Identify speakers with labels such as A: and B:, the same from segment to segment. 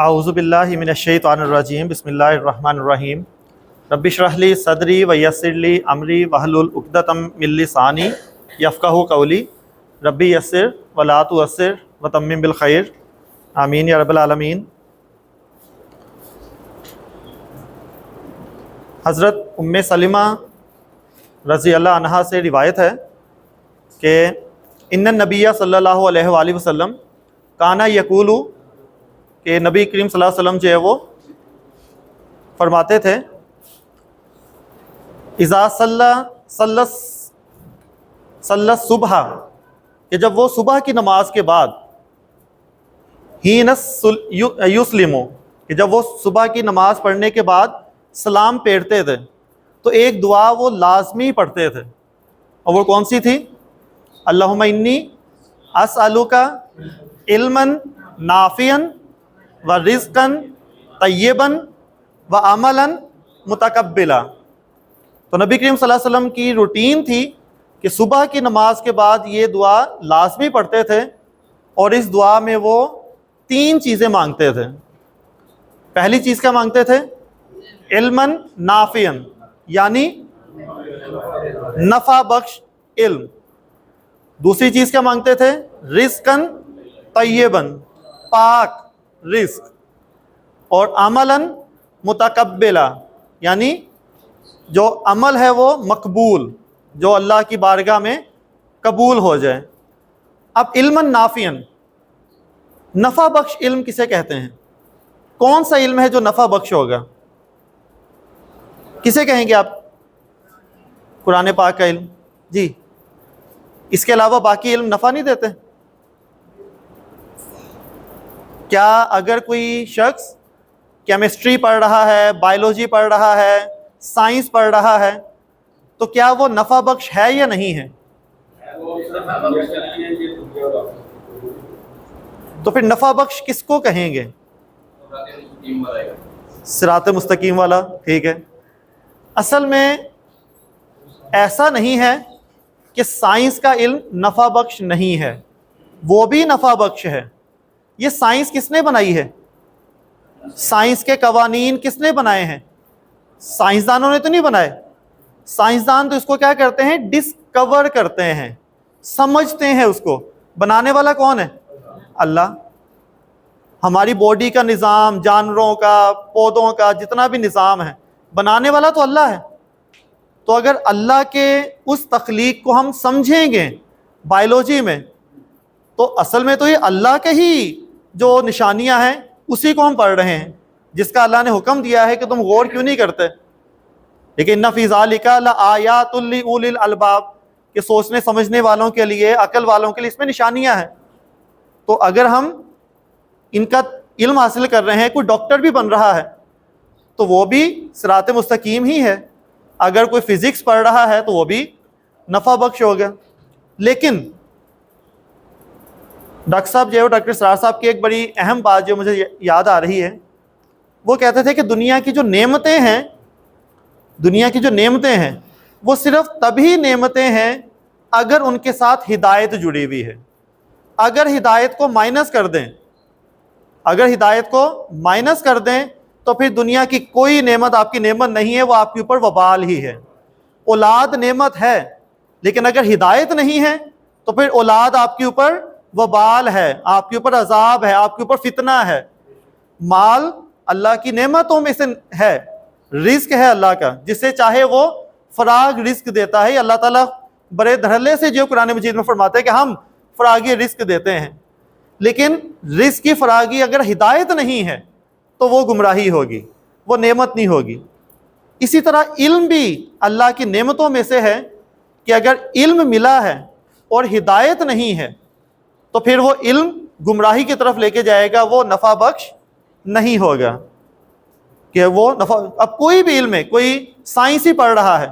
A: اعوذ باللہ من الشیطان الرجیم بسم اللہ الرحمن الرحیم رب اشرح لی صدری ویسر لی امری واحلل عقدۃ من لسانی یفقہوا قولی ربی یسر ولا تعسر وتمم بالخیر آمین یا رب العالمین۔ حضرت ام سلمہ رضی اللہ عنہا سے روایت ہے کہ ان النبی صلی اللہ علیہ وآلہ وسلم کانا یقول، کہ نبی کریم صلی اللہ علیہ وسلم جو ہے وہ فرماتے تھے اذا صلی صبح، کہ جب وہ صبح کی نماز کے بعد حین یسلم، کہ جب وہ صبح کی نماز پڑھنے کے بعد سلام پھیرتے تھے تو ایک دعا وہ لازمی پڑھتے تھے، اور وہ کون سی تھی؟ اللہم انی اسألک علما نافعا ورزقا طیبا وعملا متقبلا۔ تو نبی کریم صلی اللہ علیہ وسلم کی روٹین تھی کہ صبح کی نماز کے بعد یہ دعا لازمی پڑھتے تھے، اور اس دعا میں وہ 3 چیزیں مانگتے تھے۔ پہلی چیز کیا مانگتے تھے؟ علما نافعا، یعنی نفع بخش علم۔ دوسری چیز کیا مانگتے تھے؟ رزقا طیبا، پاک رزق، اور عملا متقبلا، یعنی جو عمل ہے وہ مقبول، جو اللہ کی بارگاہ میں قبول ہو جائے۔ اب علما نافعا، نفع بخش علم کسے کہتے ہیں؟ کون سا علم ہے جو نفع بخش ہوگا؟ کسے کہیں گے آپ؟ قرآن پاک کا علم، جی۔ اس کے علاوہ باقی علم نفع نہیں دیتے؟ کیا اگر کوئی شخص کیمسٹری پڑھ رہا ہے، بائیولوجی پڑھ رہا ہے، سائنس پڑھ رہا ہے، تو کیا وہ نفع بخش ہے یا نہیں ہے؟ تو پھر نفع بخش کس کو کہیں گے؟ صراط مستقیم والا، ٹھیک ہے۔ اصل میں ایسا نہیں ہے کہ سائنس کا علم نفع بخش نہیں ہے، وہ بھی نفع بخش ہے۔ یہ سائنس کس نے بنائی ہے؟ سائنس کے قوانین کس نے بنائے ہیں؟ سائنسدانوں نے تو نہیں بنائے۔ سائنسدان تو اس کو کیا کرتے ہیں؟ ڈسکور کرتے ہیں، سمجھتے ہیں اس کو۔ بنانے والا کون ہے؟ اللہ۔ ہماری باڈی کا نظام، جانوروں کا، پودوں کا، جتنا بھی نظام ہے، بنانے والا تو اللہ ہے۔ تو اگر اللہ کے اس تخلیق کو ہم سمجھیں گے بائیولوجی میں، تو اصل میں تو یہ اللہ کے ہی جو نشانیاں ہیں اسی کو ہم پڑھ رہے ہیں، جس کا اللہ نے حکم دیا ہے کہ تم غور کیوں نہیں کرتے۔ لیکن ان فی ذالک لآیات لأولی الالباب، کہ سوچنے سمجھنے والوں کے لیے، عقل والوں کے لیے اس میں نشانیاں ہیں۔ تو اگر ہم ان کا علم حاصل کر رہے ہیں، کوئی ڈاکٹر بھی بن رہا ہے تو وہ بھی صراط مستقیم ہی ہے۔ اگر کوئی فزکس پڑھ رہا ہے تو وہ بھی نفع بخش ہو گیا۔ لیکن ڈاکٹر صاحب جو ہے، ڈاکٹر اسرار صاحب کی ایک بڑی اہم بات جو مجھے یاد آ رہی ہے، وہ کہتے تھے کہ دنیا کی جو نعمتیں ہیں وہ صرف تبھی نعمتیں ہیں اگر ان کے ساتھ ہدایت جڑی ہوئی ہے۔ اگر ہدایت کو مائنس کر دیں تو پھر دنیا کی کوئی نعمت آپ کی نعمت نہیں ہے، وہ آپ کے اوپر وبال ہی ہے۔ اولاد نعمت ہے، لیکن اگر ہدایت نہیں ہے تو پھر اولاد آپ کے اوپر وبال ہے، آپ کے اوپر عذاب ہے، آپ کے اوپر فتنہ ہے۔ مال اللہ کی نعمتوں میں سے ہے، رزق ہے اللہ کا، جس سے چاہے وہ فراغ رزق دیتا ہے۔ اللہ تعالیٰ بڑے دھڑلے سے جو قرآن مجید میں فرماتے ہیں کہ ہم فراغی رزق دیتے ہیں، لیکن رزق کی فراغی اگر ہدایت نہیں ہے تو وہ گمراہی ہوگی، وہ نعمت نہیں ہوگی۔ اسی طرح علم بھی اللہ کی نعمتوں میں سے ہے کہ اگر علم ملا ہے اور ہدایت نہیں ہے تو پھر وہ علم گمراہی کی طرف لے کے جائے گا، وہ نفع بخش نہیں ہوگا۔ کہ وہ نفع، اب کوئی بھی علم ہے، کوئی سائنس ہی پڑھ رہا ہے،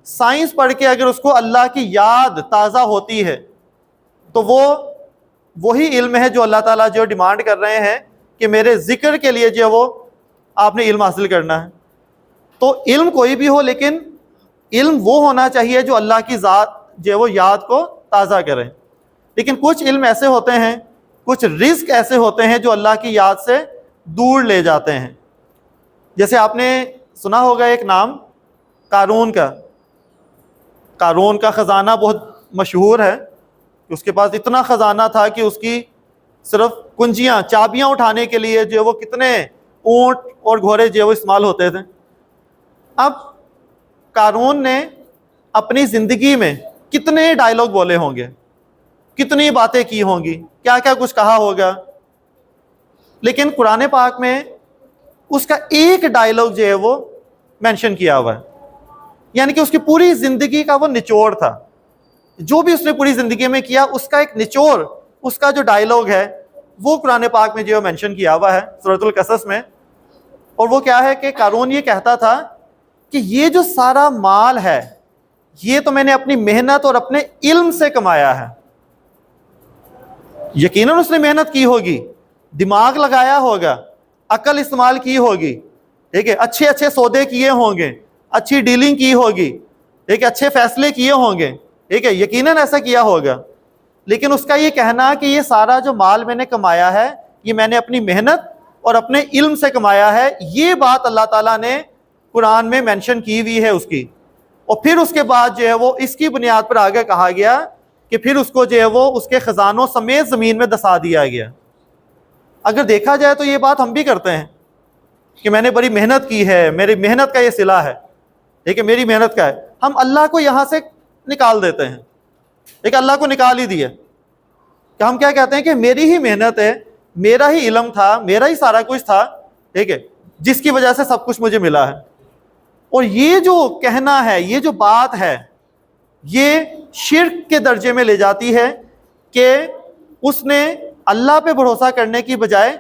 A: سائنس پڑھ کے اگر اس کو اللہ کی یاد تازہ ہوتی ہے تو وہ وہی علم ہے جو اللہ تعالیٰ جو ڈیمانڈ کر رہے ہیں کہ میرے ذکر کے لیے جو وہ آپ نے علم حاصل کرنا ہے۔ تو علم کوئی بھی ہو، لیکن علم وہ ہونا چاہیے جو اللہ کی ذات جو وہ یاد کو تازہ کرے۔ لیکن کچھ علم ایسے ہوتے ہیں، کچھ رزق ایسے ہوتے ہیں جو اللہ کی یاد سے دور لے جاتے ہیں. جیسے آپ نے سنا ہوگا ایک نام قارون کا. قارون کا خزانہ بہت مشہور ہے. اس کے پاس اتنا خزانہ تھا کہ اس کی صرف کنجیاں چابیاں اٹھانے کے لیے جو وہ کتنے اونٹ اور گھوڑے جو وہ استعمال ہوتے تھے. اب قارون نے اپنی زندگی میں کتنے ڈائلاگ بولے ہوں گے, کتنی باتیں کی ہوں گی, کیا کیا کچھ کہا ہوگا, لیکن قرآن پاک میں اس کا ایک ڈائلاگ جو ہے وہ مینشن کیا ہوا ہے. یعنی کہ اس کی پوری زندگی کا وہ نچوڑ تھا. جو بھی اس نے پوری زندگی میں کیا اس کا ایک نچوڑ, اس کا جو ڈائلاگ ہے وہ قرآن پاک میں جو ہے مینشن کیا ہوا ہے سورۃ القصص میں. اور وہ کیا ہے کہ قارون یہ کہتا تھا کہ یہ جو سارا مال ہے یہ تو میں نے اپنی محنت اور اپنے علم سے کمایا ہے. یقیناً اس نے محنت کی ہوگی, دماغ لگایا ہوگا, عقل استعمال کی ہوگی, ٹھیک ہے, اچھے اچھے سودے کیے ہوں گے, اچھی ڈیلنگ کی ہوگی, ٹھیک ہے, اچھے فیصلے کیے ہوں گے, ٹھیک ہے, یقیناً ایسا کیا ہوگا. لیکن اس کا یہ کہنا کہ یہ سارا جو مال میں نے کمایا ہے یہ میں نے اپنی محنت اور اپنے علم سے کمایا ہے, یہ بات اللہ تعالیٰ نے قرآن میں مینشن کی ہوئی ہے اس کی. اور پھر اس کے بعد جو ہے وہ اس کی بنیاد پر آگے کہا گیا کہ پھر اس کو جو ہے وہ اس کے خزانوں سمیت زمین میں دسا دیا گیا. اگر دیکھا جائے تو یہ بات ہم بھی کرتے ہیں کہ میں نے بڑی محنت کی ہے, میری محنت کا یہ صلہ ہے, ٹھیک ہے, میری محنت کا ہے. ہم اللہ کو یہاں سے نکال دیتے ہیں, ٹھیک ہے, اللہ کو نکال ہی دیا کہ ہم کیا کہتے ہیں کہ میری ہی محنت ہے, میرا ہی علم تھا, میرا ہی سارا کچھ تھا, ٹھیک ہے, جس کی وجہ سے سب کچھ مجھے ملا ہے. اور یہ جو کہنا ہے, یہ جو بات ہے, یہ شرک کے درجے میں لے جاتی ہے کہ اس نے اللہ پہ بھروسہ کرنے کی بجائے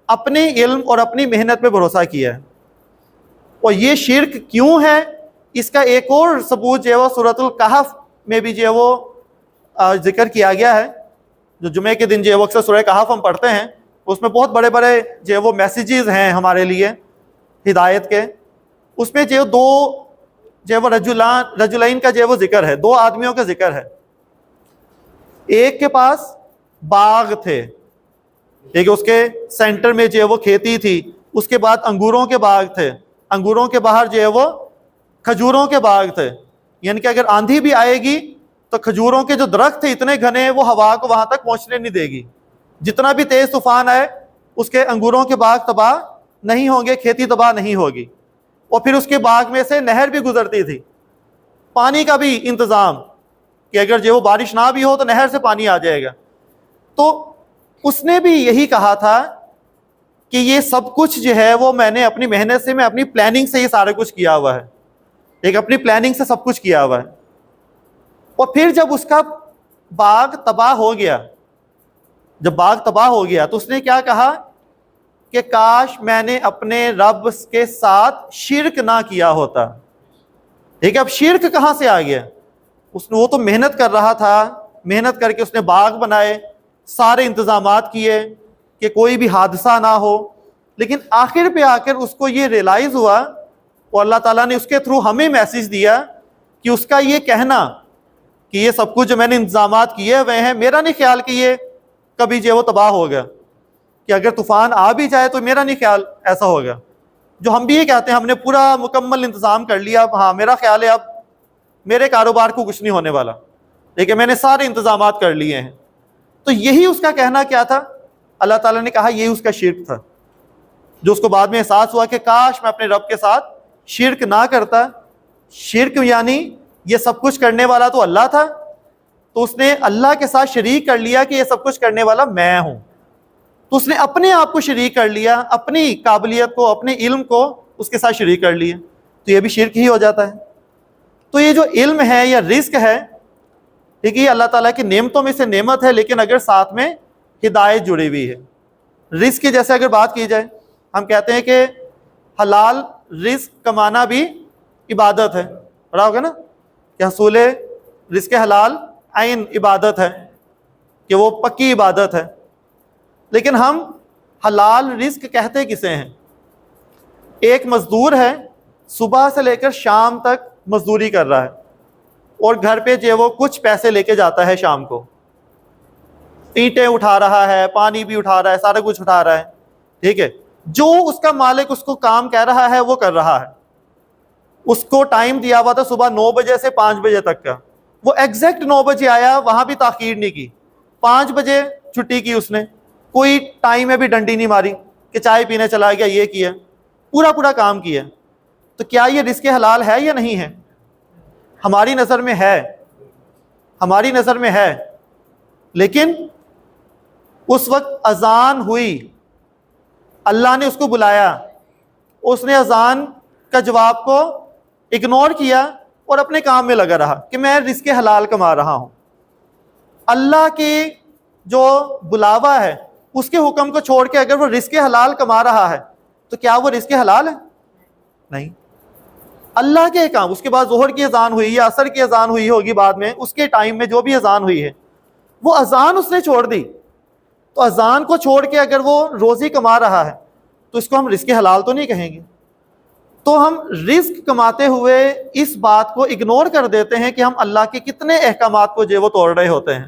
A: اپنے علم اور اپنی محنت پہ بھروسہ کیا ہے. اور یہ شرک کیوں ہے, اس کا ایک اور ثبوت جو ہے وہ سورۃ الکہف میں بھی جو ہے وہ ذکر کیا گیا ہے. جو جمعے کے دن جو ہے وہ اکثر سورہ کہف ہم پڑھتے ہیں, اس میں بہت بڑے بڑے جو ہے وہ میسیجز ہیں ہمارے لیے ہدایت کے. اس میں جو دو جو ہے وہ رجلین کا جو ہے وہ ذکر ہے, دو آدمیوں کا ذکر ہے. ایک کے پاس باغ تھے, ایک اس کے سینٹر میں جو ہے وہ کھیتی تھی, اس کے بعد انگوروں کے باغ تھے, انگوروں کے باہر جو ہے وہ کھجوروں کے باغ تھے. یعنی کہ اگر آندھی بھی آئے گی تو کھجوروں کے جو درخت تھے اتنے گھنے وہ ہوا کو وہاں تک پہنچنے نہیں دے گی. جتنا بھی تیز طوفان آئے اس کے انگوروں کے باغ تباہ نہیں ہوں گے, کھیتی تباہ نہیں ہوگی. اور پھر اس کے باغ میں سے نہر بھی گزرتی تھی, پانی کا بھی انتظام کہ اگر جو وہ بارش نہ بھی ہو تو نہر سے پانی آ جائے گا. تو اس نے بھی یہی کہا تھا کہ یہ سب کچھ جو ہے وہ میں نے اپنی محنت سے, میں اپنی پلاننگ سے یہ سارا کچھ کیا ہوا ہے, ایک اپنی پلاننگ سے سب کچھ کیا ہوا ہے. اور پھر جب اس کا باغ تباہ ہو گیا, جب باغ تباہ ہو گیا تو اس نے کیا کہا کہ کاش میں نے اپنے رب کے ساتھ شرک نہ کیا ہوتا. ٹھیک ہے, اب شرک کہاں سے آ گیا؟ اس نے, وہ تو محنت کر رہا تھا, محنت کر کے اس نے باغ بنائے, سارے انتظامات کیے کہ کوئی بھی حادثہ نہ ہو, لیکن آخر پہ آ کر اس کو یہ ریلائز ہوا, اور اللہ تعالیٰ نے اس کے تھرو ہمیں میسیج دیا کہ اس کا یہ کہنا کہ یہ سب کچھ جو میں نے انتظامات کیے ہوئے ہیں, میرا نہیں خیال کہ یہ کبھی جو وہ تباہ ہوگا, کہ اگر طوفان آ بھی جائے تو میرا نہیں خیال ایسا ہوگا. جو ہم بھی یہ کہتے ہیں ہم نے پورا مکمل انتظام کر لیا, ہاں میرا خیال ہے اب میرے کاروبار کو کچھ نہیں ہونے والا, لیکن میں نے سارے انتظامات کر لیے ہیں. تو یہی اس کا کہنا کیا تھا؟ اللہ تعالیٰ نے کہا یہی اس کا شرک تھا, جو اس کو بعد میں احساس ہوا کہ کاش میں اپنے رب کے ساتھ شرک نہ کرتا. شرک یعنی یہ سب کچھ کرنے والا تو اللہ تھا, تو اس نے اللہ کے ساتھ شریک کر لیا کہ یہ سب کچھ کرنے والا میں ہوں. تو اس نے اپنے آپ کو شریک کر لیا, اپنی قابلیت کو, اپنے علم کو اس کے ساتھ شریک کر لیا, تو یہ بھی شرک ہی ہو جاتا ہے. تو یہ جو علم ہے یا رزق ہے, ٹھیک ہے, یہ اللہ تعالیٰ کی نعمتوں میں سے نعمت ہے, لیکن اگر ساتھ میں ہدایت جڑی ہوئی ہے. رزق کی جیسے اگر بات کی جائے, ہم کہتے ہیں کہ حلال رزق کمانا بھی عبادت ہے, پڑھا ہوگا نا کہ حصول رزق حلال عین عبادت ہے, کہ وہ پکی عبادت ہے. لیکن ہم حلال رزق کہتے کسے ہیں؟ ایک مزدور ہے, صبح سے لے کر شام تک مزدوری کر رہا ہے, اور گھر پہ جو وہ کچھ پیسے لے کے جاتا ہے شام کو, اینٹیں اٹھا رہا ہے, پانی بھی اٹھا رہا ہے, سارا کچھ اٹھا رہا ہے, ٹھیک ہے, جو اس کا مالک اس کو کام کہہ رہا ہے وہ کر رہا ہے. اس کو ٹائم دیا ہوا تھا صبح 9 بجے سے 5 بجے تک کا, وہ ایگزیکٹ 9 بجے آیا, وہاں بھی تاخیر نہیں کی, 5 بجے چھٹی کی اس نے, کوئی ٹائم میں بھی ڈنڈی نہیں ماری کہ چائے پینے چلا گیا, یہ کیا, پورا کام کیا. تو کیا یہ رزق حلال ہے یا نہیں ہے؟ ہماری نظر میں ہے, ہماری نظر میں ہے. لیکن اس وقت اذان ہوئی, اللہ نے اس کو بلایا, اس نے اذان کا جواب کو اگنور کیا اور اپنے کام میں لگا رہا کہ میں رزق حلال کما رہا ہوں. اللہ کی جو بلاوا ہے اس کے حکم کو چھوڑ کے اگر وہ رزق حلال کما رہا ہے تو کیا وہ رزق حلال ہے؟ نہیں. اللہ کے کام, اس کے بعد ظہر کی اذان ہوئی یا عصر کی اذان ہوئی ہوگی بعد میں, اس کے ٹائم میں جو بھی اذان ہوئی ہے وہ اذان اس نے چھوڑ دی. تو اذان کو چھوڑ کے اگر وہ روزی کما رہا ہے تو اس کو ہم رزق حلال تو نہیں کہیں گے. تو ہم رزق کماتے ہوئے اس بات کو اگنور کر دیتے ہیں کہ ہم اللہ کے کتنے احکامات کو جو وہ توڑ رہے ہوتے ہیں.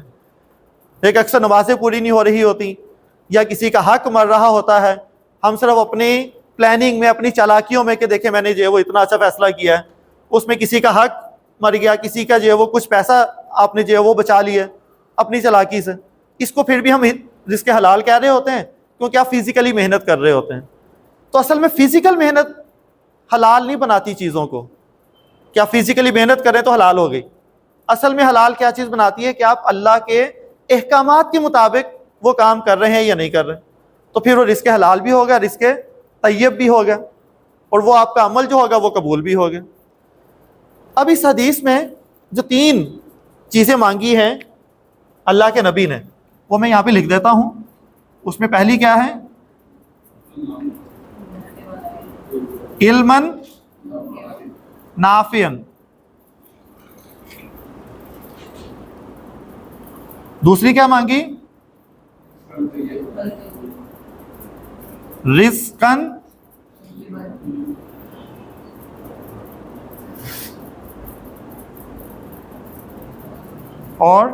A: ایک اکثر نمازیں پوری نہیں ہو رہی ہوتی یا کسی کا حق مر رہا ہوتا ہے, ہم صرف اپنی پلاننگ میں, اپنی چالاکیوں میں کہ دیکھیں میں نے جو وہ اتنا اچھا فیصلہ کیا ہے, اس میں کسی کا حق مر گیا, کسی کا جو وہ کچھ پیسہ آپ نے جو وہ بچا لیا اپنی چالاکی سے, اس کو پھر بھی ہم رزق حلال کہہ رہے ہوتے ہیں کیونکہ آپ فزیکلی محنت کر رہے ہوتے ہیں. تو اصل میں فزیکل محنت حلال نہیں بناتی چیزوں کو. کیا فزیکلی محنت کریں تو حلال ہو گئی؟ اصل میں حلال کیا چیز بناتی ہے کہ آپ اللہ کے احکامات کے مطابق وہ کام کر رہے ہیں یا نہیں کر رہے, تو پھر وہ رزق حلال بھی ہوگا, رزق طیب بھی ہوگا, اور وہ آپ کا عمل جو ہوگا وہ قبول بھی ہوگا. اب اس حدیث میں جو 3 چیزیں مانگی ہیں اللہ کے نبی نے, وہ میں یہاں پہ لکھ دیتا ہوں. اس میں پہلی کیا ہے؟ علماً نافعاً. دوسری کیا مانگی؟ رزقاً اور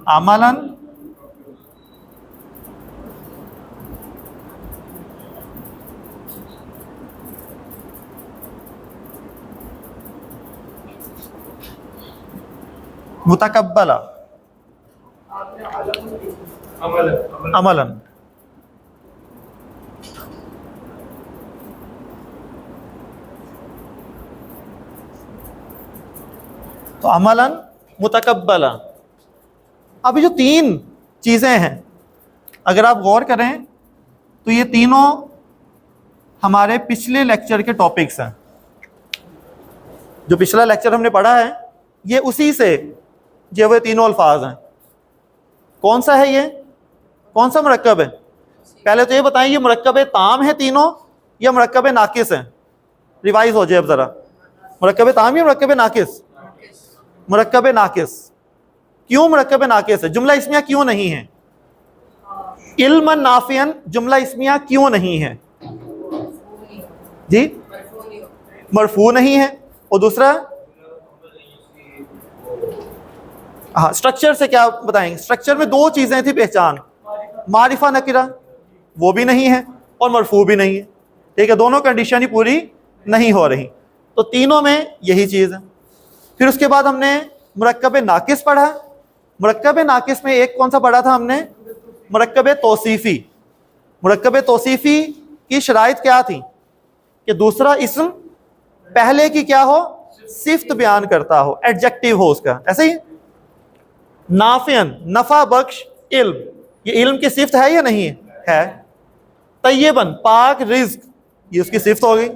A: عملاً متقبلا عملاً. تو عملاً متقبلا. اب جو 3 چیزیں ہیں اگر آپ غور کریں تو یہ تینوں ہمارے پچھلے لیکچر کے ٹاپکس ہیں. جو پچھلا لیکچر ہم نے پڑھا ہے یہ اسی سے جو وہ تینوں الفاظ ہیں. کون سا ہے یہ؟ کون سا مرکب ہے؟ پہلے تو یہ بتائیں یہ مرکب تام ہے تینوں یا مرکب ناقص ہیں؟ ریوائز ہو جائے اب ذرا. مرکب تام یا مرکب ناقص؟ مرکب ناقص. کیوں مرکب ناقص ہے؟ جملہ اسمیہ کیوں نہیں ہے؟ علما نافعا جملہ اسمیہ کیوں نہیں ہے؟ جی مرفوع نہیں ہے. اور دوسرا ہاں سٹرکچر سے کیا بتائیں گے؟ سٹرکچر میں 2 چیزیں تھی پہچان, معرفہ نکرہ وہ بھی نہیں ہے اور مرفوع بھی نہیں ہے. ٹھیک ہے, دونوں کنڈیشن ہی پوری نہیں ہو رہی. تو تینوں میں یہی چیز ہے. پھر اس کے بعد ہم نے مرکب ناقص پڑھا. مرکب ناقص میں ایک کون سا پڑھا تھا ہم نے؟ مرکب توصیفی. مرکب توصیفی کی شرائط کیا تھی؟ کہ دوسرا اسم پہلے کی کیا ہو؟ صفت بیان کرتا ہو, ایڈجیکٹیو ہو اس کا. ایسے ہی نافعاً نفع بخش علم, یہ علم کی صفت ہے یا نہیں ہے؟ طیباً پاک رزق, یہ اس کی صفت ہو گئی.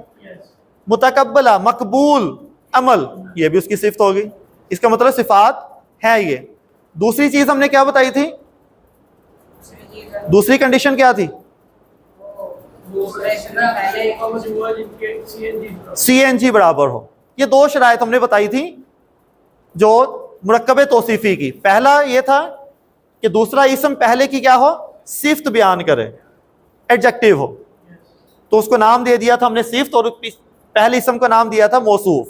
A: متقبلہ مقبول عمل, یہ بھی اس کی صفت ہو گئی. اس کا مطلب صفات ہے یہ. دوسری چیز ہم نے کیا بتائی تھی؟ دوسری کنڈیشن کیا تھی؟ سی این جی برابر ہو. یہ 2 شرائط ہم نے بتائی تھی جو مرکب توصیفی کی. پہلا یہ تھا کہ دوسرا اسم پہلے کی کیا ہو؟ صفت بیان کرے, ایڈجیکٹیو ہو. تو اس کو نام دے دیا تھا ہم نے صفت, اور پہلے اسم کا نام دیا تھا موصوف.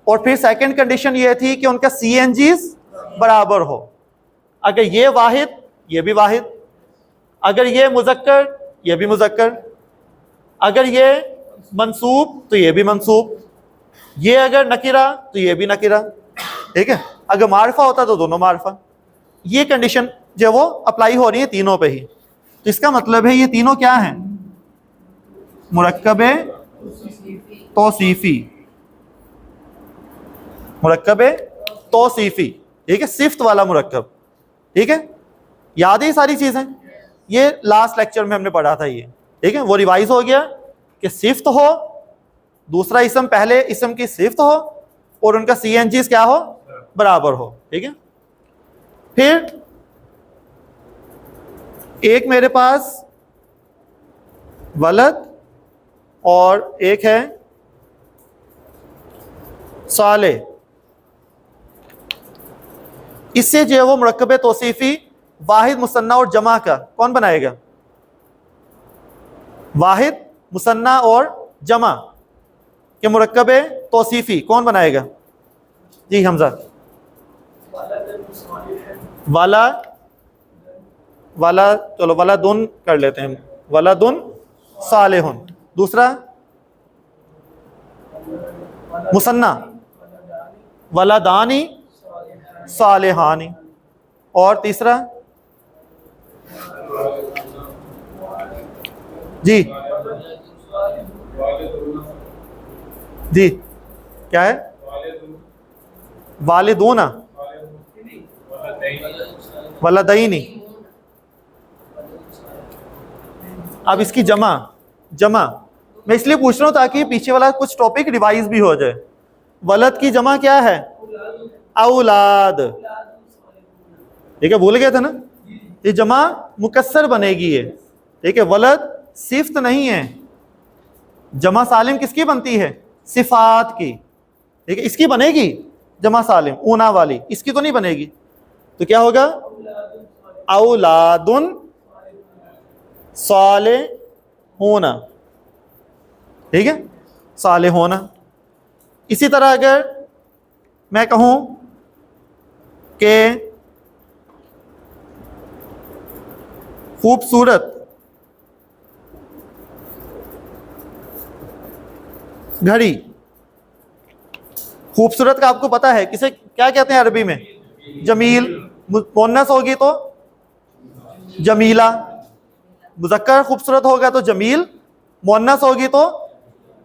A: اور پھر سیکنڈ کنڈیشن یہ تھی کہ ان کا سی این جیز برابر ہو. اگر یہ واحد یہ بھی واحد, اگر یہ مذکر یہ بھی مذکر. اگر یہ منصوب تو یہ بھی منصوب. یہ اگر نکرہ تو یہ بھی نکرہ. ٹھیک ہے, اگر معرفہ ہوتا تو دونوں معرفہ. یہ کنڈیشن جو وہ اپلائی ہو رہی ہے تینوں پہ ہی. تو اس کا مطلب ہے یہ تینوں کیا ہیں؟ مرکب توصیفی. مرکب توصیفی. ٹھیک ہے, صفت والا مرکب. ٹھیک ہے, یاد ہے یہ ساری چیزیں؟ یہ لاسٹ لیکچر میں ہم نے پڑھا تھا یہ. ٹھیک ہے, وہ ریوائز ہو گیا کہ صفت ہو, دوسرا اسم پہلے اسم کی صفت ہو, اور ان کا سی این جیز کیا ہو؟ برابر ہو. ٹھیک ہے, پھر ایک میرے پاس ولد اور ایک ہے صالح. اس سے جو ہے وہ مرکب توصیفی واحد مثنیٰ اور جمع کا کون بنائے گا؟ واحد مثنیٰ اور جمع کے مرکب توصیفی کون بنائے گا؟ جی حمزہ. والا چلو ولدن کر لیتے ہیں, ولدن صالح. دوسرا مثنیٰ ولدانی صالحانی. اور تیسرا جی جی کیا ہے؟ والدون ولدینی. اب اس کی جمع میں اس لیے پوچھ رہا ہوں تاکہ پیچھے والا کچھ ٹاپک ریوائز بھی ہو جائے. ولد کی جمع کیا ہے؟ اولاد. ٹھیک ہے, بھول گئے تھے نا, یہ جمع مکسر بنے گی یہ. ٹھیک ہے, ولد صفت نہیں ہے. جمع سالم کس کی بنتی ہے؟ صفات کی. ٹھیک ہے, اس کی بنے گی جمع سالم اونا والی, اس کی تو نہیں بنے گی. تو کیا ہوگا؟ اولادن صالحون. ٹھیک ہے, صالح ہونا. اسی طرح اگر میں کہوں کہ خوبصورت گھڑی. خوبصورت کا آپ کو پتا ہے کسے کیا کہتے ہیں عربی میں؟ جمیل. مؤنث ہوگی تو جمیلہ. مذکر خوبصورت ہوگا تو جمیل, مؤنث ہوگی تو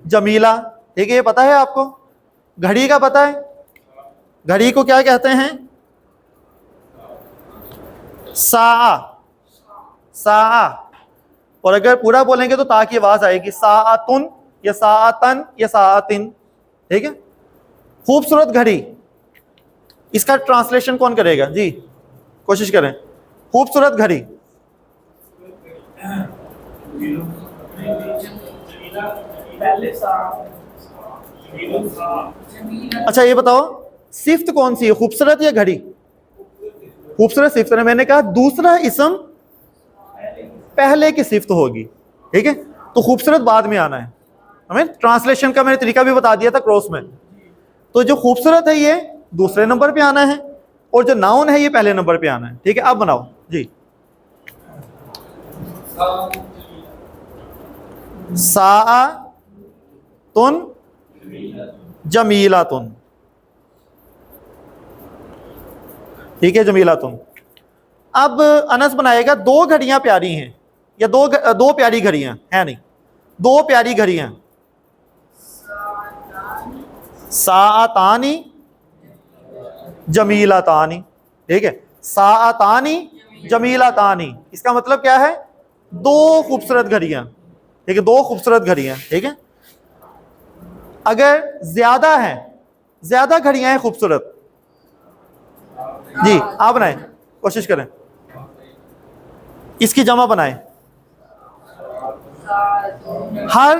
A: جمیلہ. ٹھیک ہے, یہ پتا ہے آپ کو؟ گھڑی کا پتا ہے؟ گھڑی کو کیا کہتے ہیں؟ ساعہ. اور اگر پورا بولیں گے تو تا کی آواز آئے گی, ساعتن یا ساعتن یا ساعتن. ٹھیک ہے, خوبصورت گھڑی, اس کا ٹرانسلیشن کون کرے گا؟ جی کوشش کریں. خوبصورت گھڑی. اچھا یہ بتاؤ صفت کون سی ہے, خوبصورت یا گھڑی؟ خوبصورت صفت ہے. میں نے کہا دوسرا اسم پہلے کی صفت ہوگی. ٹھیک ہے, تو خوبصورت بعد میں آنا ہے. ہمیں ٹرانسلیشن کا میں نے طریقہ بھی بتا دیا تھا کراس میں. تو جو خوبصورت ہے یہ دوسرے نمبر پہ آنا ہے, اور جو ناؤن ہے یہ پہلے نمبر پہ آنا ہے. ٹھیک ہے, اب بناؤ. جی ساعتن جمیلاتن. ٹھیک ہے, جمیلاتن. اب انس بنائے گا دو گھڑیاں پیاری ہیں, یا دو پیاری گھڑیاں ہیں, نہیں دو پیاری گھڑیاں. ساعتانی جمیلاتانی. ٹھیک ہے, ساعتانی جمیلاتانی, اس کا مطلب کیا ہے؟ دو خوبصورت گھڑیاں. ٹھیک ہے, دو خوبصورت گھڑیاں. ٹھیک ہے, اگر زیادہ گھڑیاں ہیں خوبصورت. جی آپ بنائیں, کوشش کریں, اس کی جمع بنائیں. ہر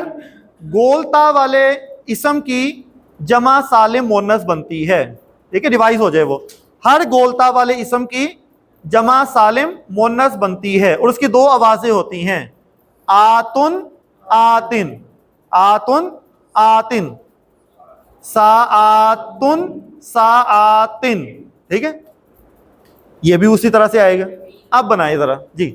A: گولتا والے اسم کی جمع سالم مونث بنتی ہے. ٹھیک ہے, ریوائز ہو جائے وہ. ہر گولتا والے اسم کی جمع سالم مونث بنتی ہے, اور اس کی دو آوازیں ہوتی ہیں, آتن آتن, آتن آتن, ساعتن ساعتن. ٹھیک ہے, یہ بھی اسی طرح سے آئے گا. اب بنائے ذرا. جی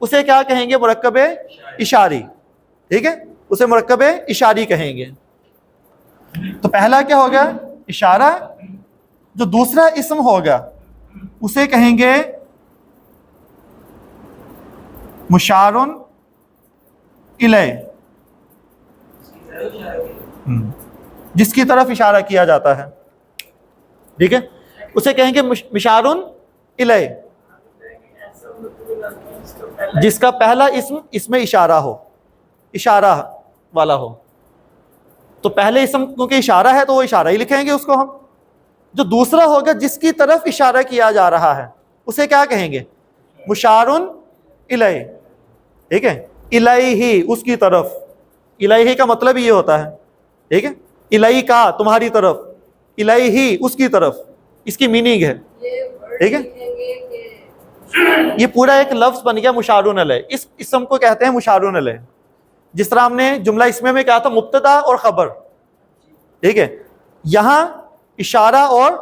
A: اسے کیا کہیں گے؟ مرکب اشاری. ٹھیک ہے, اسے مرکب اشاری کہیں گے. تو پہلا کیا ہوگا؟ اشارہ. جو دوسرا اسم ہوگا اسے کہیں گے مشارن الیہ, جس کی طرف اشارہ کیا جاتا ہے. ٹھیک ہے, اسے کہیں گے مشارن الیہ, جس کا پہلا اسم اس میں اشارہ ہو, اشارہ والا ہو. تو پہلے اسم کیونکہ اشارہ ہے تو وہ اشارہ ہی لکھیں گے اس کو ہم. جو دوسرا ہوگا جس کی طرف اشارہ کیا جا رہا ہے اسے کیا کہیں گے؟ مشارن الیہ. ٹھیک ہے, الیہ, اس کی طرف. الیہ کا مطلب یہ ہوتا ہے. ٹھیک ہے, الیہ کا, تمہاری طرف, الیہ, اس کی طرف, اس کی میننگ ہے. ٹھیک ہے, یہ پورا ایک لفظ بن گیا مشارن الیہ. اس اسم کو کہتے ہیں مشارن الیہ. جس طرح ہم نے جملہ اسمیہ میں کہا تھا مبتدا اور خبر. ٹھیک ہے, یہاں اشارہ اور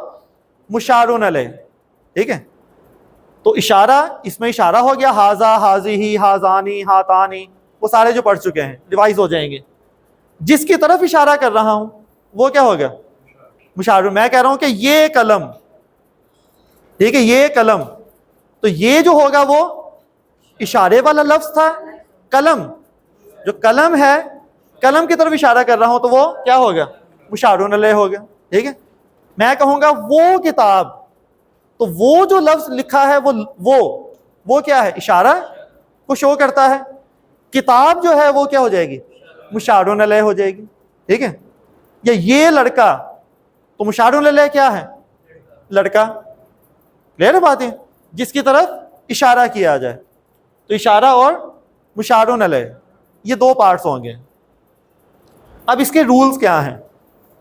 A: مشارن علیہ. ٹھیک ہے, تو اشارہ, اس میں اشارہ ہو گیا, ہاذا, ہاذی, ہاذانی, ہاتانی, وہ سارے جو پڑھ چکے ہیں ریوائز ہو جائیں گے. جس کی طرف اشارہ کر رہا ہوں وہ کیا ہوگا؟ مشارن. میں کہہ رہا ہوں کہ یہ قلم, ٹھیک ہے, یہ قلم, تو یہ جو ہوگا وہ اشارے والا لفظ تھا. قلم, جو قلم ہے, قلم کی طرف اشارہ کر رہا ہوں تو وہ کیا ہوگا؟ مشارن علیہ ہوگا. ٹھیک ہے, میں کہوں گا وہ کتاب, تو وہ جو لفظ لکھا ہے وہ کیا ہے؟ اشارہ کو شو کرتا ہے. کتاب جو ہے وہ کیا ہو جائے گی؟ مشارن علیہ ہو جائے گی. ٹھیک ہے, یا یہ لڑکا, تو مشارن علیہ کیا ہے؟ لڑکا. کلیئر بات ہے, جس کی طرف اشارہ کیا جائے. تو اشارہ اور مشارن علیہ یہ دو پارٹس ہوں گے. اب اس کے رولز کیا ہیں؟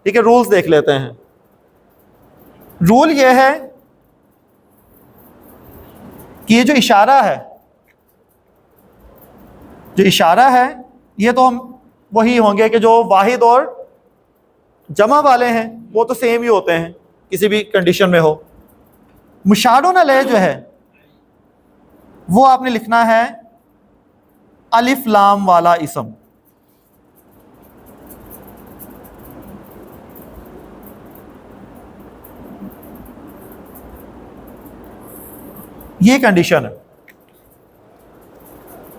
A: ٹھیک ہے, رولز دیکھ لیتے ہیں. رول یہ ہے کہ یہ جو اشارہ ہے, جو اشارہ ہے یہ تو ہم وہی ہوں گے کہ جو واحد اور جمع والے ہیں وہ تو سیم ہی ہوتے ہیں کسی بھی کنڈیشن میں ہو. مشارن علیہ جو ہے وہ آپ نے لکھنا ہے الف لام والا اسم. یہ کنڈیشن ہے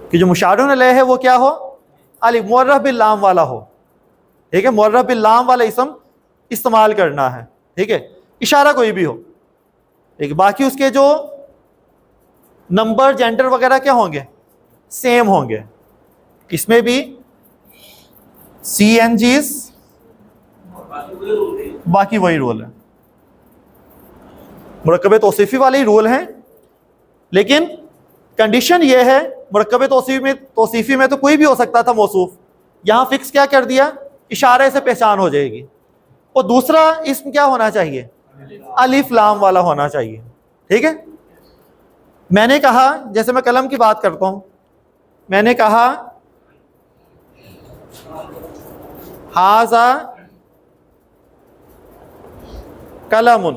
A: کہ جو مشارن علیہ ہے وہ کیا ہو؟ الف, معرف باللام والا ہو. ٹھیک ہے, معرف باللام والا اسم استعمال کرنا ہے. ٹھیک ہے, اشارہ کوئی بھی ہو. ٹھیک ہے, باقی اس کے جو نمبر, جینڈر وغیرہ کیا ہوں گے؟ سیم ہوں گے. اس میں بھی سی این جیز, باقی وہی رول ہے. مرکب توصیفی والے ہی رول ہیں, لیکن کنڈیشن یہ ہے مرکب توصیفی میں تو کوئی بھی ہو سکتا تھا موصوف, یہاں فکس کیا کر دیا؟ اشارے سے پہچان ہو جائے گی. اور دوسرا اسم کیا ہونا چاہیے؟ الف لام والا ہونا چاہیے. ٹھیک ہے, میں نے کہا, جیسے میں قلم کی بات کرتا ہوں, میں نے کہا ہاذا قلم,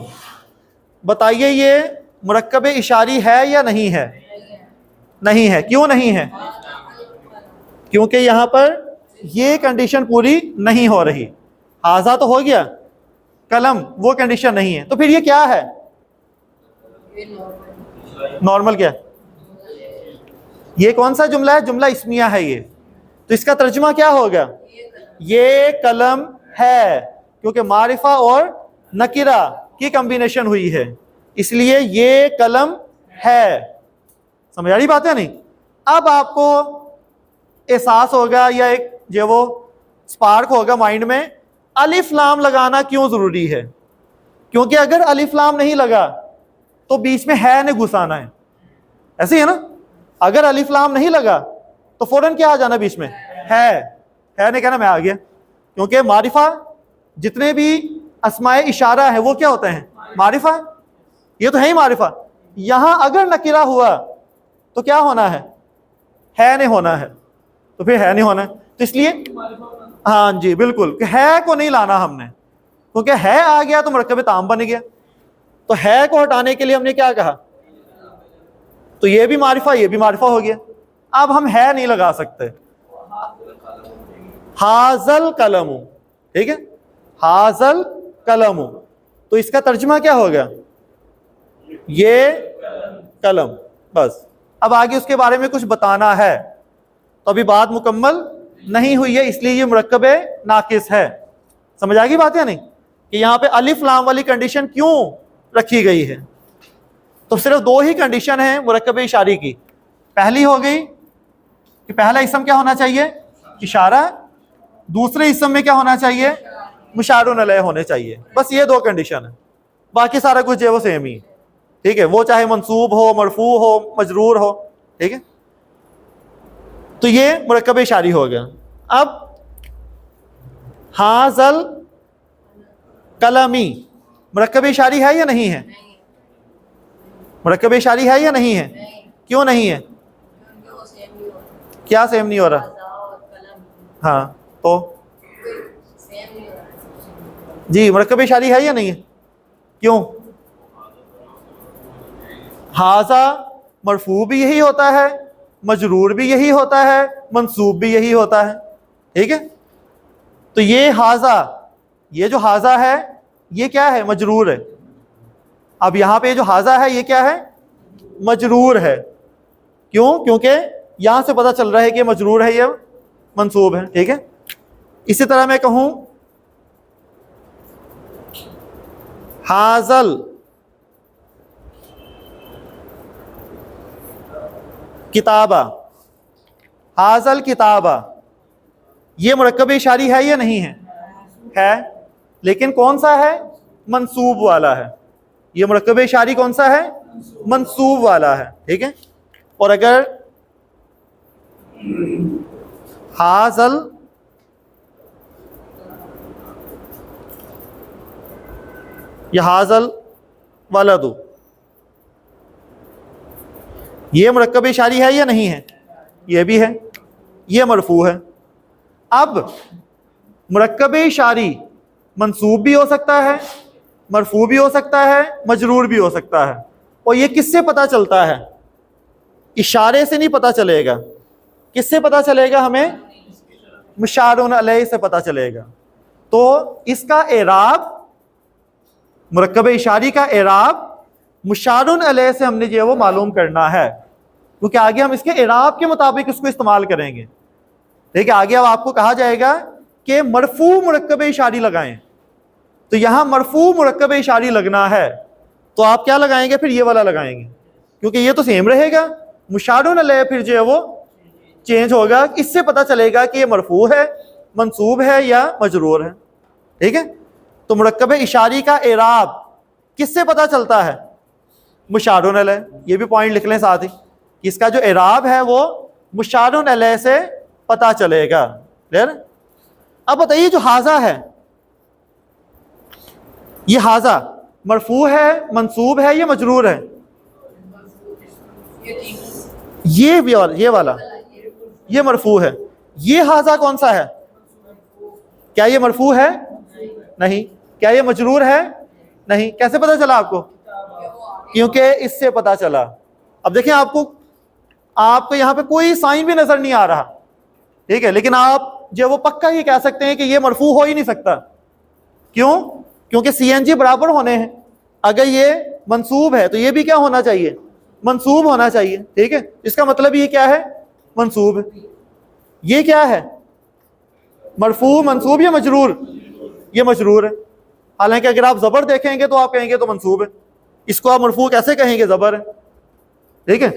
A: بتائیے یہ مرکب اشاری ہے یا نہیں ہے؟ نہیں ہے. کیوں نہیں ہے؟ کیونکہ یہاں پر یہ کنڈیشن پوری نہیں ہو رہی. ہاذا تو ہو گیا, قلم وہ کنڈیشن نہیں ہے. تو پھر یہ کیا ہے؟ نارمل کیا ہے؟ یہ کون سا جملہ ہے؟ جملہ اسمیہ ہے یہ. تو اس کا ترجمہ کیا ہوگا؟ یہ قلم ہے, کیونکہ معرفہ اور نکرہ کی کمبینیشن ہوئی ہے, اس لیے یہ قلم ہے. سمجھ آ رہی بات ہے نہیں؟ اب آپ کو احساس ہوگا یا ایک جو وہ سپارک ہوگا مائنڈ میں, الف لام لگانا کیوں ضروری ہے؟ کیونکہ اگر الف لام نہیں لگا تو بیچ میں ہے نے گھسانا ہے. ایسے ہی ہے نا, اگر الف لام نہیں لگا تو فوراً کیا آ جانا بیچ میں؟ ہے نے کہنا میں آ گیا. کیونکہ معرفہ جتنے بھی اسماء اشارہ ہے وہ کیا ہوتے ہیں؟ معرفہ. یہ تو ہے ہی معرفہ. یہاں اگر نکرہ ہوا تو کیا ہونا ہے نہیں ہونا ہے. تو پھر ہے نہیں ہونا ہے, تو اس لیے ہاں جی بالکل, کہ ہے کو نہیں لانا ہم نے, کیونکہ ہے آ گیا تو مرکب تام بن گیا. تو ہے کو ہٹانے کے لیے ہم نے کیا کہا؟ تو یہ بھی معرفہ, یہ بھی معرفہ ہو گیا. اب ہم ہے نہیں لگا سکتے. حاضل قلم، ٹھیک ہے، حاضل قلم، تو اس کا ترجمہ کیا ہوگا؟ یہ قلم. بس اب آگے اس کے بارے میں کچھ بتانا ہے، تو ابھی بات مکمل نہیں ہوئی ہے، اس لیے یہ مرکب ناقص ہے. سمجھ آ گئی بات یا نہیں؟ کہ یہاں پہ الف لام والی کنڈیشن کیوں رکھی گئی ہے؟ تو صرف دو ہی کنڈیشن ہیں مرکب اشاری کی. پہلی ہو گئی کہ پہلا اسم کیا ہونا چاہیے؟ اشارہ. دوسرے اسم میں کیا ہونا چاہیے؟ مشار علیہ ہونے چاہیے. بس یہ دو کنڈیشن ہے، باقی سارا کچھ جو ہے وہ سیم ہی ہے. ٹھیک ہے، وہ چاہے منصوب ہو، مرفوع ہو، مجرور ہو. ٹھیک ہے، تو یہ مرکب اشاری ہو گیا. اب حاضل قلمی مرکب اشاری ہے یا نہیں ہے؟ مرکب اشاری ہے یا نہیں ہے؟ کیوں نہیں ہے؟ کیا سیم نہیں ہو رہا؟ ہاں تو جی مرکب اشاری ہے یا نہیں ہے؟ کیوں؟ حاضہ مرفوع بھی یہی ہوتا ہے، مجرور بھی یہی ہوتا ہے، منصوب بھی یہی ہوتا ہے. ٹھیک ہے، تو یہ حاضہ، یہ جو حاضہ ہے یہ کیا ہے؟ مجرور ہے. اب یہاں پہ جو حاضہ ہے یہ کیا ہے؟ مجرور ہے. کیوں؟ کیونکہ یہاں سے پتہ چل رہا ہے کہ مجرور ہے، یہ منصوب ہے. ٹھیک ہے، اسی طرح میں کہوں حاضل کتابہ، حاضل کتابہ، یہ مرکب اشاری ہے یا نہیں ہے؟ ہے، لیکن کون سا ہے؟ منصوب والا ہے. یہ مرکب اشاری کون سا ہے؟ منصوب والا ہے. ٹھیک ہے، اور اگر حاضل یا حاضل ولد، یہ مرکب اشاری ہے یا نہیں ہے؟ یہ بھی ہے، یہ مرفوع ہے. اب مرکب اشاری منصوب بھی ہو سکتا ہے، مرفوع بھی ہو سکتا ہے، مجرور بھی ہو سکتا ہے. اور یہ کس سے پتہ چلتا ہے؟ اشارے سے نہیں پتہ چلے گا. کس سے پتہ چلے گا ہمیں؟ مشار علیہ سے پتہ چلے گا. تو اس کا اعراب، مرکب اشاری کا اعراب مشار علیہ سے ہم نے جو ہے وہ معلوم کرنا ہے، کیونکہ آگے ہم اس کے اعراب کے مطابق اس کو استعمال کریں گے. ٹھیک ہے، آگے اب آپ کو کہا جائے گا کہ مرفوع مرکب اشاری لگائیں. تو یہاں مرفوع مرکب اشاری لگنا ہے تو آپ کیا لگائیں گے؟ پھر یہ والا لگائیں گے، کیونکہ یہ تو سیم رہے گا. مشار علیہ پھر جو ہے وہ چینج ہوگا. اس سے پتہ چلے گا کہ یہ مرفوع ہے، منصوب ہے یا مجرور ہے. ٹھیک ہے، تو مرکب اشاری کا اعراب کس سے پتہ چلتا ہے؟ مشار علیہ. یہ بھی پوائنٹ لکھ لیں ساتھ ہی، اس کا جو اعراب ہے وہ مشار علیہ سے پتہ چلے گا. کلیئر؟ اب بتائیے جو حاضہ ہے، یہ حاضہ مرفوع ہے، منصوب ہے یا مجرور ہے؟ یہ والا یہ مرفوع ہے. یہ حاضہ کون سا ہے؟ کیا یہ مرفوع ہے؟ نہیں. کیا یہ مجرور ہے؟ نہیں. کیسے پتہ چلا آپ کو؟ کیونکہ اس سے پتہ چلا. اب دیکھیں آپ کو یہاں پہ کوئی سائن بھی نظر نہیں آ رہا. ٹھیک ہے، لیکن آپ جو وہ پکا ہی کہہ سکتے ہیں کہ یہ مرفوع ہو ہی نہیں سکتا. کیوں؟ کیونکہ سی این جی برابر ہونے ہیں. اگر یہ منصوب ہے تو یہ بھی کیا ہونا چاہیے؟ منصوب ہونا چاہیے. ٹھیک ہے، اس کا مطلب یہ کیا ہے؟ منصوب ہے. یہ کیا ہے؟ مرفوع، منصوب یا مجرور؟ یہ مجرور ہے. حالانکہ اگر آپ زبر دیکھیں گے تو آپ کہیں گے تو منصوب ہے. اس کو آپ مرفوع کیسے کہیں گے؟ زبر ہے. ٹھیک ہے،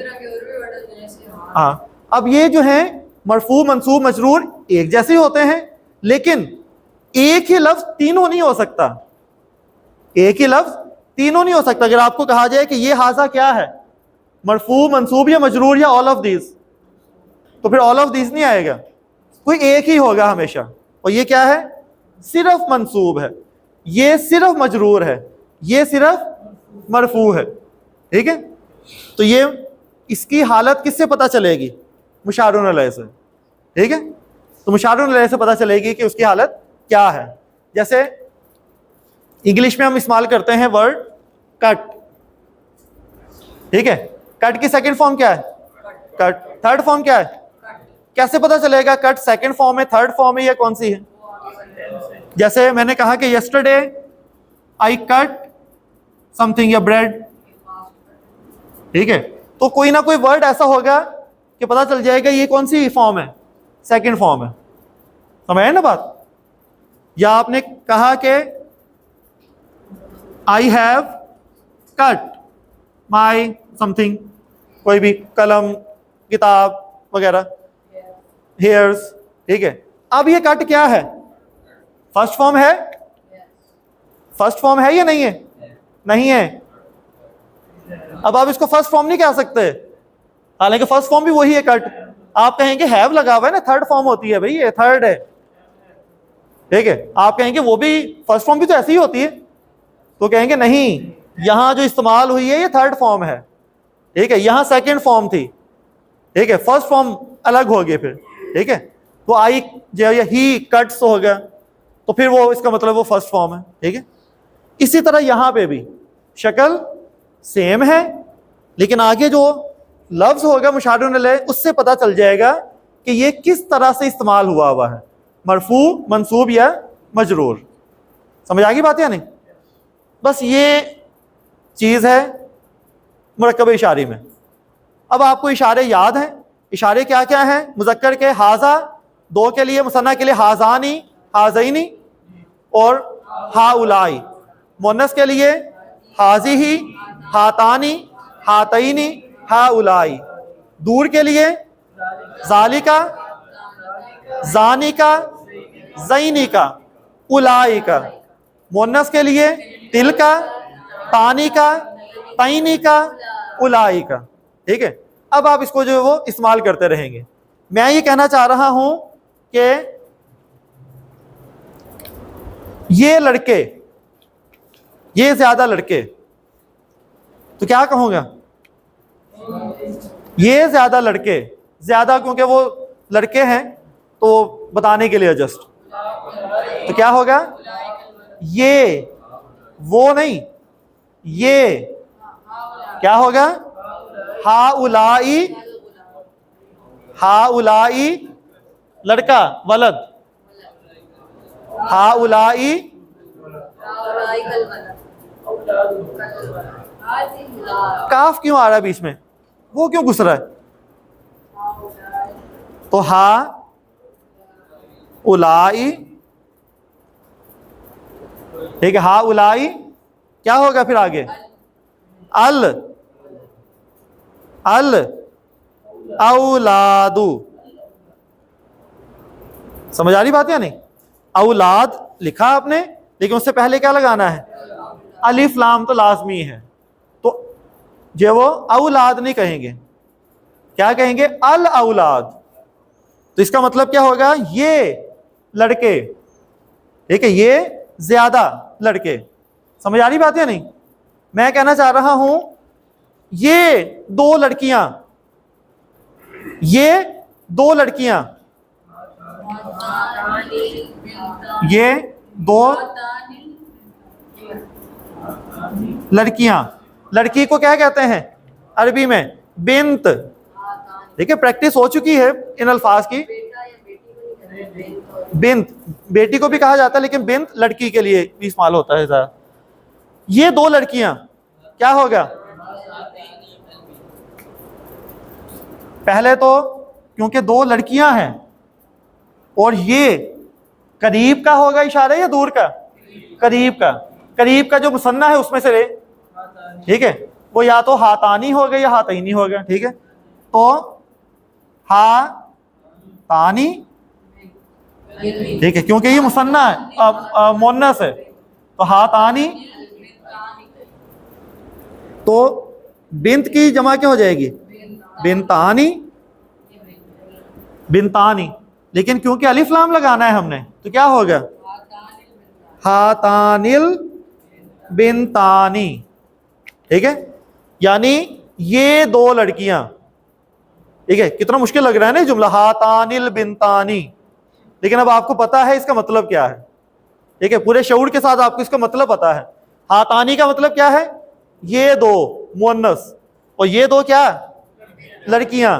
A: ہاں. اب یہ جو ہیں مرفوع، منصوب، مجرور ایک جیسے ہوتے ہیں، لیکن ایک ہی لفظ تینوں نہیں ہو سکتا. ایک ہی لفظ تینوں نہیں ہو سکتا. اگر آپ کو کہا جائے کہ یہ حاضہ کیا ہے؟ مرفوع، منصوب یا مجرور یا آل آف دیز، تو پھر آل آف دیز نہیں آئے گا. کوئی ایک ہی ہوگا ہمیشہ. اور یہ کیا ہے؟ صرف منصوب ہے، یہ صرف مجرور ہے، یہ صرف مرفوع ہے. ٹھیک ہے، تو یہ اس کی حالت کس سے پتہ چلے گی؟ مشار علیہ سے. ٹھیک ہے، تو مشار علیہ سے پتہ چلے گی کہ اس کی حالت کیا ہے. جیسے انگلش میں ہم استعمال کرتے ہیں ورڈ کٹ. ٹھیک ہے، کٹ کی سیکنڈ فارم کیا ہے؟ کٹ. تھرڈ فارم کیا ہے؟ کیسے پتا چلے گا کٹ سیکنڈ فارم ہے, تھرڈ فارم ہے, یا کون سی ہے؟ جیسے میں نے کہا کہ yesterday I cut something, یا بریڈ, ٹھیک ہے, تو کوئی نہ کوئی ورڈ ایسا ہوگا کہ پتا چل جائے گا یہ کون سی فارم ہے, سیکنڈ فارم ہے. سمجھ آئے نا بات؟ یا آپ نے کہا کہ I have cut my some thing, کوئی بھی قلم, کتاب وغیرہ, ہیئرس, ٹھیک ہے. اب یہ کٹ کیا ہے؟ فرسٹ فارم ہے؟ فرسٹ فارم ہے یا نہیں ہے؟ نہیں ہے. اب آپ اس کو فرسٹ فارم نہیں کہہ سکتے, حالانکہ فرسٹ فارم بھی وہی ہے کٹ. آپ کہیں گے ہیو لگا ہوا ہے نا, تھرڈ فارم ہوتی ہے بھائی, یہ تھرڈ ہے, ٹھیک ہے. آپ کہیں گے وہ بھی فرسٹ فارم بھی تو ایسی ہی ہوتی ہے, تو کہیں گے نہیں, یہاں جو استعمال ہوئی ہے یہ تھرڈ فارم ہے, ٹھیک ہے, یہاں سیکنڈ فارم تھی, ٹھیک ہے, فرسٹ فارم الگ ہو گئے پھر, ٹھیک ہے. تو آئی جو ہی کٹس ہو گیا, تو پھر وہ اس کا مطلب وہ فرسٹ فارم ہے, ٹھیک ہے. اسی طرح یہاں پہ بھی شکل سیم ہے, لیکن آگے جو لفظ ہوگا مشار علیہ, اس سے پتا چل جائے گا کہ یہ کس طرح سے استعمال ہوا ہے, مرفوع, منصوب یا مجرور. سمجھ آ گئی بات یا نہیں؟ بس یہ چیز ہے مرکب اشاری میں. اب آپ کو اشارے یاد ہیں. اشارے کیا کیا ہیں؟ مذکر کے ہاذا, دو کے لیے, مثنیٰ کے لیے ہاذانی, ہاذینی اور ہاؤلائی. مؤنث کے لیے ہاذیہی, ہاتانی, ہاتینی, ہاؤلائی. دور کے لیے ذالکا, زانکا, زینکا, اولئکا. مؤنث کے لیے تلکا, تانیکا, تینیکا, اولئکا, ٹھیک ہے. اب آپ اس کو جو ہے وہ استعمال کرتے رہیں گے. میں یہ کہنا چاہ رہا ہوں کہ یہ لڑکے, یہ زیادہ لڑکے, تو کیا کہوں گا؟ یہ زیادہ لڑکے, زیادہ کیونکہ وہ لڑکے ہیں تو بتانے کے لیے جسٹ, تو کیا ہوگا؟ یہ, وہ نہیں, یہ کیا ہوگا؟ ہاؤلائی, ہاؤلائی لڑکا, ولد, ہاؤلائی, کاف کیوں آ رہا ہے بیچ میں؟ وہ کیوں گھس رہا ہے؟ تو ہا اولائی, ٹھیک ہے, ہا اولائی, کیا ہوگا پھر آگے؟ ال, ال اولادو. سمجھ آ رہی بات یا نہیں؟ اولاد لکھا آپ نے, لیکن اس سے پہلے کیا لگانا ہے؟ الف لام تو لازمی ہے. تو جو وہ اولاد نہیں کہیں گے, کیا کہیں گے؟ الاولاد. تو اس کا مطلب کیا ہوگا؟ یہ لڑکے, ٹھیک ہے, یہ زیادہ لڑکے. سمجھ آ رہی بات یا نہیں؟ میں کہنا چاہ رہا ہوں یہ دو لڑکیاں, یہ دو لڑکیاں, یہ دو لڑکیاں. لڑکی کو کیا کہتے ہیں عربی میں؟ بنت. دیکھیں پریکٹس ہو چکی ہے ان الفاظ کی. بنت, بیٹی کو بھی کہا جاتا ہے, لیکن بنت لڑکی کے لیے بھی استعمال ہوتا ہے زیادہ. یہ دو لڑکیاں, کیا ہوگا؟ پہلے تو کیونکہ دو لڑکیاں ہیں, اور یہ قریب کا ہوگا اشارہ یا دور کا؟ قریب کا. قریب کا جو مثنیٰ ہے اس میں سے لے, ٹھیک ہے, وہ یا تو ہاتانی ہوگا یا ہاتینی ہوگا, ٹھیک ہے. تو ہا تانی, ٹھیک ہے, کیونکہ یہ مثنیٰ ہے, مؤنث ہے, تو ہاتانی. تو بنت کی جمع کیا ہو جائے گی؟ بنتانی, بنتانی. لیکن کیونکہ الف لام لگانا ہے ہم نے, تو کیا ہوگا؟ ہاتانل بنتانی, ٹھیک ہے. یعنی یہ دو لڑکیاں, ٹھیک ہے. کتنا مشکل لگ رہا ہے نا جملہ, ہاتانل بنتانی, لیکن اب آپ کو پتا ہے اس کا مطلب کیا ہے, ٹھیک ہے. پورے شعور کے ساتھ آپ کو اس کا مطلب پتا ہے. ہاتانی کا مطلب کیا ہے؟ یہ دو مؤنث, اور یہ دو کیا؟ لڑکیاں.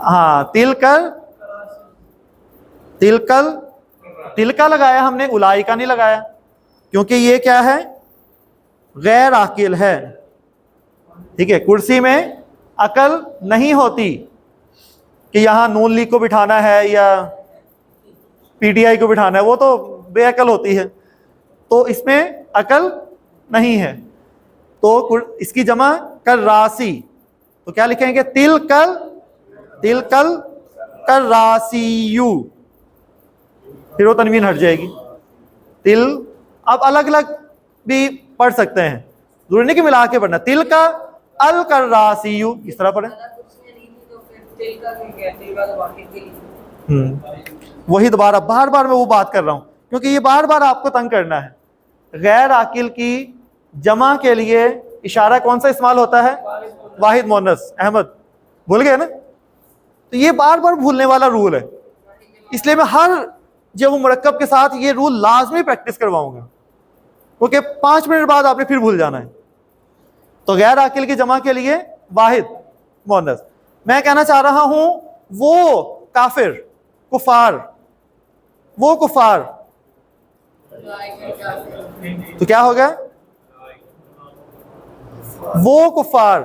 A: ہاں تل کا لگایا ہم نے، الائی کا نہیں لگایا، کیونکہ یہ کیا ہے؟ غیر عاقل ہے. ٹھیک ہے، کرسی میں عقل نہیں ہوتی کہ یہاں نون لیگ کو بٹھانا ہے یا پی ٹی آئی کو بٹھانا ہے، وہ تو بے عقل ہوتی ہے، تو اس میں عقل نہیں ہے. تو اس کی جمع کراسی، تو کیا لکھیں گے؟ تل کل کراسیو، پھر وہ تنوین ہٹ جائے گی. تل اب الگ الگ بھی پڑھ سکتے ہیں، ضروری نہیں کہ ملا کے پڑھنا. تل کا الکراسیو اس طرح پڑھیں. وہی دوبارہ بار بار میں وہ بات کر رہا ہوں کیونکہ یہ بار بار آپ کو تنگ کرنا ہے. غیر عاقل کی جمع کے لیے اشارہ کون سا استعمال ہوتا ہے؟ واحد مؤنث. احمد بھول گئے نا؟ تو یہ بار بار بھولنے والا رول ہے، اس لیے میں ہر جب وہ مرکب کے ساتھ یہ رول لازمی پریکٹس کرواؤں گا، کیونکہ 5 منٹ بعد آپ نے پھر بھول جانا ہے. تو غیر عاقل کی جمع کے لیے واحد مؤنث. میں کہنا چاہ رہا ہوں وہ کافر، کفار، وہ کفار، تو کیا ہو گیا؟ وہ کفار.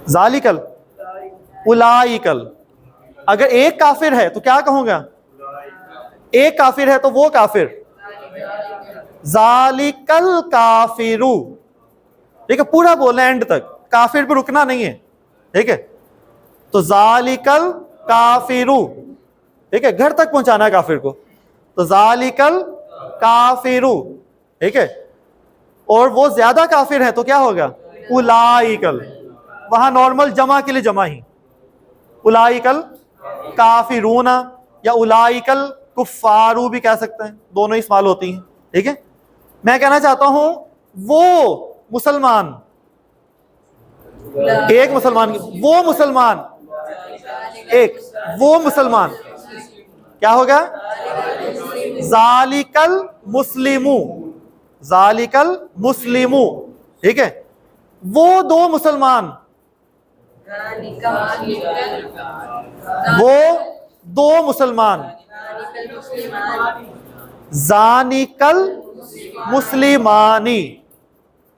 A: ذالکل، اولائکل. اگر ایک کافر ہے تو کیا کہوں گا؟ ایک کافر ہے تو وہ کافر. ذالکل کافرو، ٹھیک ہے، پورا بولنا اینڈ تک، کافر پہ رکنا نہیں ہے. ٹھیک ہے، تو ذالکل کافرو، ٹھیک ہے، گھر تک پہنچانا ہے کافر کو. تو ذالکل کافرو، ٹھیک ہے، اور وہ زیادہ کافر ہے تو کیا ہوگا؟ اولائکل. وہاں نارمل جمع کے لیے جمع ہی، اولائکل کافرون یا اولائکل کفارو بھی کہہ سکتے ہیں، دونوں ہی استعمال ہوتی ہیں. ٹھیک ہے، میں کہنا چاہتا ہوں وہ مسلمان، ایک مسلمان، وہ مسلمان، ایک وہ مسلمان، کیا ہوگا؟ ذالکل مسلمو، ذالکل مسلمو. ٹھیک ہے، وہ دو مسلمان، وہ دو مسلمان، ذانکل مسلمانی.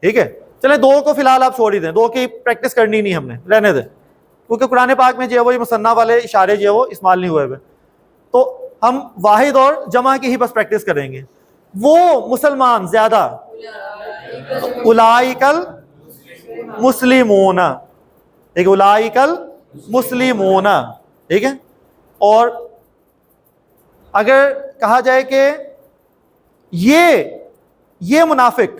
A: ٹھیک ہے، چلیں دو کو فی الحال آپ چھوڑ ہی دیں، دو کی پریکٹس کرنی نہیں ہم نے، رہنے دیں، کیونکہ قرآن پاک میں جو ہے وہ یہ مثنیٰ والے اشارے جو ہے وہ استعمال نہیں ہوئے ہوئے، تو ہم واحد اور جمع کی ہی بس پریکٹس کریں گے. وہ مسلمان زیادہ، اولائکل مسلمون، ٹھیک ہے، اولائکل مسلمون. ٹھیک ہے، اور اگر کہا جائے کہ یہ منافق،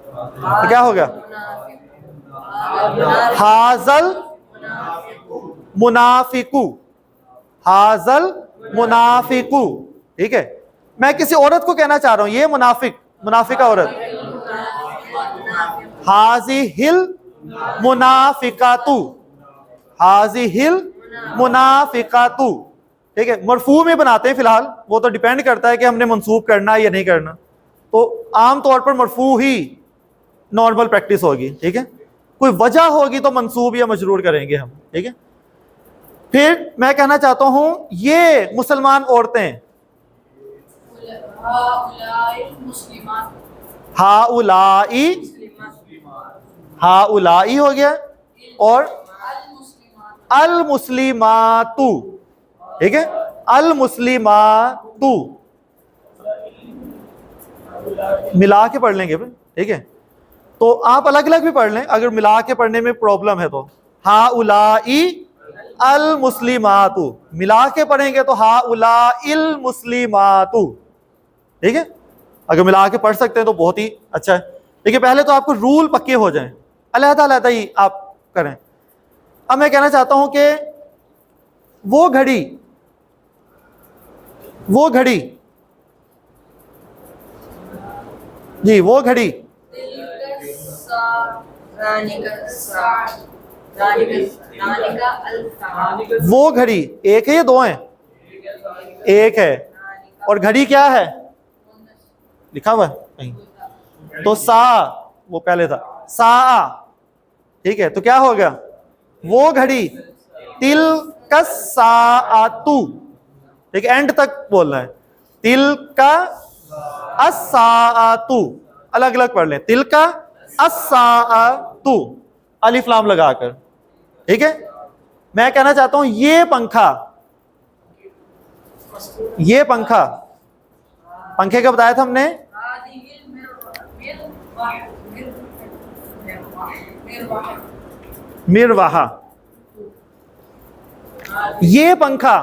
A: تو کیا ہوگا؟ حاضل منافقو، حاضل منافقو. ٹھیک ہے، میں کسی عورت کو کہنا چاہ رہا ہوں یہ منافق، منافقہ عورت، حاذِہل منافقاتو، حاذِہل منافقاتو. ٹھیک ہے، مرفوع میں بناتے ہیں فی الحال، وہ تو ڈیپینڈ کرتا ہے کہ ہم نے منصوب کرنا ہے یا نہیں کرنا، تو عام طور پر مرفوع ہی نارمل پریکٹس ہوگی. ٹھیک ہے، کوئی وجہ ہوگی تو منصوب یا مجرور کریں گے ہم. ٹھیک ہے، پھر میں کہنا چاہتا ہوں یہ مسلمان عورتیں، ہاؤلائی، ہاؤلائی ہو گیا، اور المسلماتو. ٹھیک ہے، المسلماتو ملا کے پڑھ لیں گے. ٹھیک ہے، تو آپ الگ الگ بھی پڑھ لیں اگر ملا کے پڑھنے میں پرابلم ہے تو. ہاؤلائی المسلماتو، ملا کے پڑھیں گے تو ہاؤلائی المسلماتو. ٹھیک ہے، اگر ملا کے پڑھ سکتے ہیں تو بہت ہی اچھا ہے. لیکن پہلے تو آپ کو رول پکے ہو جائیں، علیحدہ علیحدہ ہی آپ کریں. اب میں کہنا چاہتا ہوں کہ وہ گھڑی، وہ گھڑی، جی وہ گھڑی، وہ گھڑی ایک ہے یا دو ہیں؟ ایک ہے، اور گھڑی کیا ہے؟ لکھا ہوا ہے کہیں؟ تو سا وہ پہلے تھا سا، ٹھیک ہے، تو کیا ہو گیا وہ گھڑی، تل کا ساعتو، ٹھیک ہے، اینڈ تک بولنا ہے، تل کا الساعتو، الگ الگ پڑھ لیں، تل کا الساعتو، الف لام لگا کر، ٹھیک ہے. میں کہنا چاہتا ہوں یہ پنکھا، یہ پنکھا، پنکھے کا بتایا تھا ہم نے مروحہ، یہ پنکھا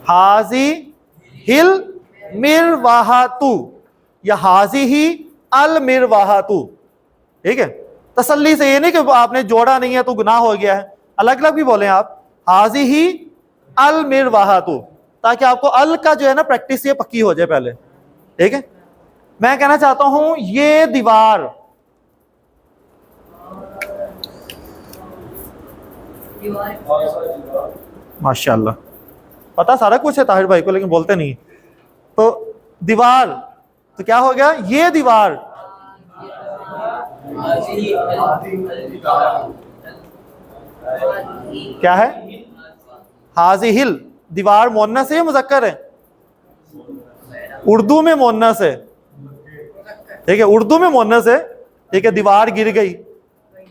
A: حاضی ہل مروحاتو یا حاضی ہی المروحاتو، ٹھیک ہے. تسلی سے، یہ نہیں کہ آپ نے جوڑا نہیں ہے تو گناہ ہو گیا ہے، الگ الگ بھی بولیں آپ، حاضی ہی المروحاتو، تاکہ آپ کو ال کا جو ہے نا پریکٹس یہ پکی ہو جائے پہلے، ٹھیک ہے. میں کہنا چاہتا ہوں یہ دیوار، ماشاء اللہ پتا سارا کچھ ہے طاہر بھائی کو لیکن بولتے نہیں. تو دیوار، تو کیا ہو گیا یہ دیوار، کیا ہے حاضی ہل، دیوار مونس ہے یا مذکر ہے؟ اردو میں مونس ہے، ٹھیک ہے، اردو میں مونس ہے، ٹھیک ہے، دیوار گر گئی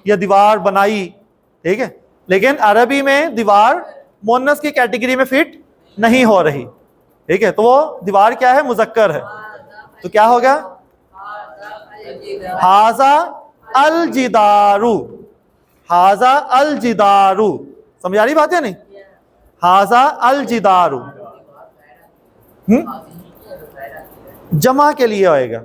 A: یا دیوار بنائی، ٹھیک ہے. لیکن عربی میں دیوار مونس کی کیٹیگری میں فٹ نہیں ہو رہی، ٹھیک ہے، تو وہ دیوار کیا ہے مذکر ہے. تو کیا ہو گیا ہاذا الجدارو، ہاذا الجدارو، سمجھ آ رہی بات ہے نہیں؟ ہاذا الجدارو جمع کے لیے آئے گا،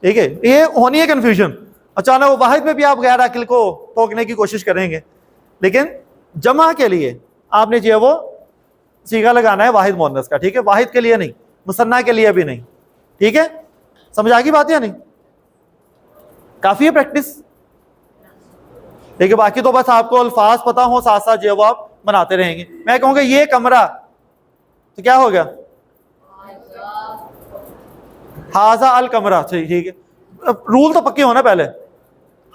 A: ٹھیک ہے. یہ ہونی ہے کنفیوژن، اچانک وہ واحد میں بھی آپ غیر عاقل کو ٹوکنے کی کوشش کریں گے، لیکن جمع کے لیے آپ نے جو ہے وہ صیغہ لگانا ہے واحد مؤنث کا، ٹھیک ہے، واحد کے لیے نہیں، مثنیٰ کے لیے بھی نہیں، ٹھیک ہے. سمجھ آ گئی بات یا نہیں؟ کافی ہے پریکٹس، ٹھیک ہے. باقی تو بس آپ کو الفاظ پتہ ہوں، ساتھ ساتھ جو ہے وہ آپ بناتے رہیں گے. میں کہوں گا یہ کمرہ، تو کیا ہو گیا ہاذا الکمرہ، ٹھیک ہے. رول تو پکے ہونا پہلے،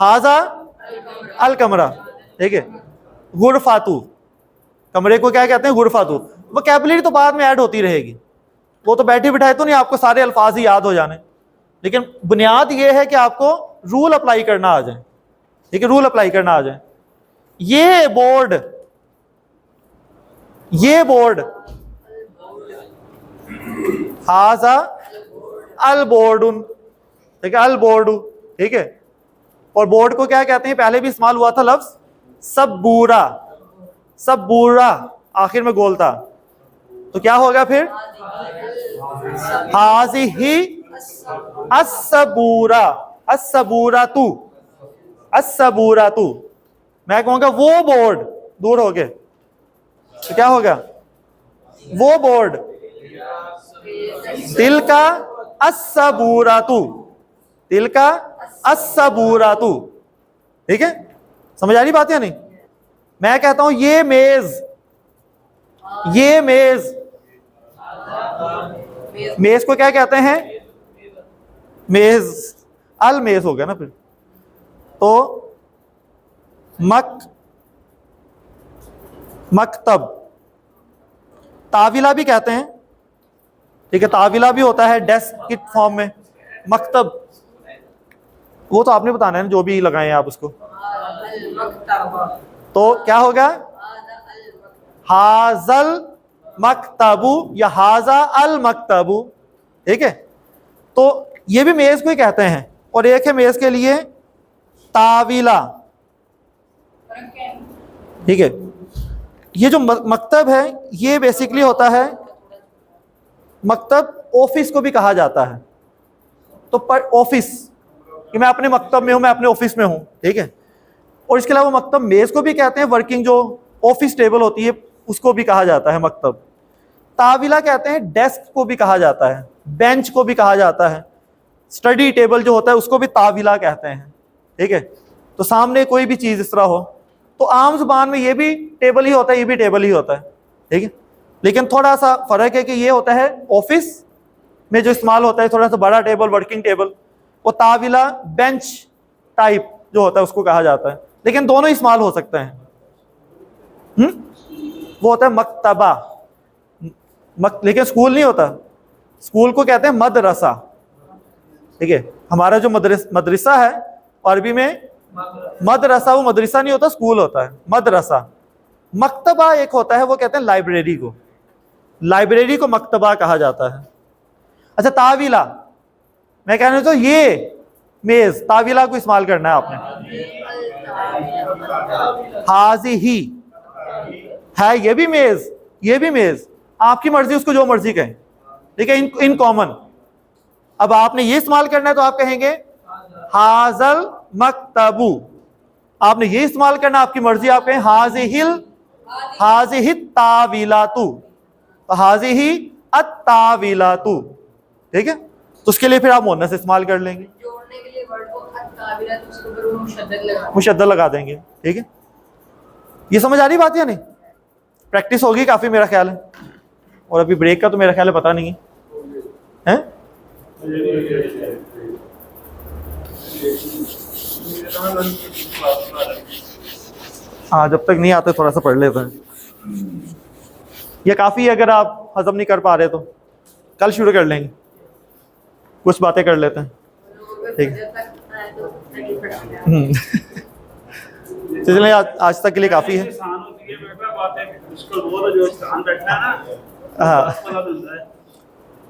A: ہاذا الکمرہ، ٹھیک ہے. غرفاتو، کمرے کو کیا کہتے ہیں غرفاتو. وکیبلری تو بعد میں ایڈ ہوتی رہے گی، وہ تو بیٹھی بٹھائے تو نہیں آپ کو سارے الفاظ ہی یاد ہو جانے، لیکن بنیاد یہ ہے کہ آپ کو رول اپلائی کرنا آ جائے، ٹھیک ہے، رول اپلائی کرنا آ جائے. یہ بورڈ، یہ بورڈ ہاذا البورڈ، ٹھیک ہے، البورڈ، ٹھیک ہے. اور بورڈ کو کیا کہتے ہیں؟ پہلے بھی استعمال ہوا تھا لفظ سبورا، سبورا آخر میں گول تھا، تو کیا ہوگا پھر ہاذہ السبورا، السبوراتو، السبوراتو. میں کہوں گا وہ بورڈ، دور ہو گئے، تو کیا ہوگا وہ بورڈ، تل کا السبوراتو، تل کا السبوراتو، ٹھیک ہے. سمجھ آ رہی بات یا نہیں؟ میں کہتا ہوں یہ میز، یہ میز، میز کو کیا کہتے ہیں میز، المیز ہو گیا نا پھر. تو مکتب، طاولہ بھی کہتے ہیں، ٹھیک ہے، طاولہ بھی ہوتا ہے ڈیسک کی فارم میں. مکتب وہ تو آپ نے بتانا ہے نا، جو بھی لگائیں آپ اس کو. تو کیا ہوگا ہاذل مکتبو یا ہاذا المکتبو، ٹھیک ہے. تو یہ بھی میز کو ہی کہتے ہیں. اور ایک ہے میز کے لیے طاولہ، ٹھیک ہے. یہ جو مکتب ہے یہ بیسیکلی ہوتا ہے، مکتب آفس کو بھی کہا جاتا ہے. تو پر آفس کہ میں اپنے مکتب میں ہوں، میں اپنے آفس میں ہوں، ٹھیک ہے. اور اس کے علاوہ مکتب میز کو بھی کہتے ہیں، ورکنگ جو آفس ٹیبل ہوتی ہے اس کو بھی کہا جاتا ہے مکتب. طاولہ کہتے ہیں ڈیسک کو بھی کہا جاتا ہے، بینچ کو بھی کہا جاتا ہے، اسٹڈی ٹیبل جو ہوتا ہے اس کو بھی طاولہ کہتے ہیں، ٹھیک ہے. تو سامنے کوئی بھی چیز اس طرح ہو، تو عام زبان میں یہ بھی ٹیبل ہی ہوتا ہے، یہ بھی ٹیبل ہی ہوتا ہے، ٹھیک ہے. لیکن تھوڑا سا فرق ہے کہ یہ ہوتا ہے آفس میں جو استعمال ہوتا ہے تھوڑا سا بڑا ٹیبل, ورکنگ ٹیبل, وہ طاولہ بینچ ٹائپ جو ہوتا ہے اس کو کہا جاتا ہے, لیکن دونوں استعمال ہو سکتے ہیں. وہ ہوتا ہے مکتبہ, لیکن اسکول نہیں ہوتا, اسکول کو کہتے ہیں مدرسہ. ٹھیک ہے, ہمارا جو مدرسہ ہے عربی میں مدرسہ, وہ مدرسہ نہیں ہوتا, اسکول ہوتا ہے مدرسہ. مکتبہ ایک ہوتا ہے, وہ کہتے ہیں لائبریری کو, لائبریری کو مکتبہ کہا جاتا ہے. اچھا طاولہ, میں کہہ رہا ہوں تو یہ میز, طاولہ کو استعمال کرنا ہے آپ نے. ہاذہ ہے, یہ بھی میز, یہ بھی میز, آپ کی مرضی اس کو جو مرضی کہیں, ٹھیک ہے, ان کامن. اب آپ نے یہ استعمال کرنا ہے تو آپ کہیں گے ھذل مکتبو. آپ نے یہ استعمال کرنا, آپ کی مرضی, آپ کہیں ھذہ الطاولۃ, ھذہ الطاولۃ. ٹھیک ہے, تو اس کے لیے پھر آپ مؤنث استعمال کر لیں گے,
B: جوڑنے کے لیے ورڈ کو الطاولۃ اس کے اوپر
A: مشدد لگا دیں گے. ٹھیک ہے, یہ سمجھ آ رہی بات یا نہیں؟ پریکٹس ہوگی کافی میرا خیال ہے, اور ابھی بریک کا تو میرا خیال ہے پتہ نہیں ہے. ہاں, جب تک نہیں آتے تھوڑا سا پڑھ لیتے ہیں. یہ کافی ہے, اگر آپ ہضم نہیں کر پا رہے تو کل شروع کر لیں گے, کچھ باتیں کر لیتے ہیں. ٹھیک ہے, چلیے آج تک کے لیے کافی ہے. ہاں,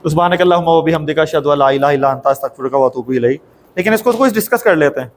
A: سبحانک اللہم و بحمدک اشہد ان لا الہ الا انت استغفرک و اتوب الیک. لیکن اس کو کچھ ڈسکس کر لیتے ہیں.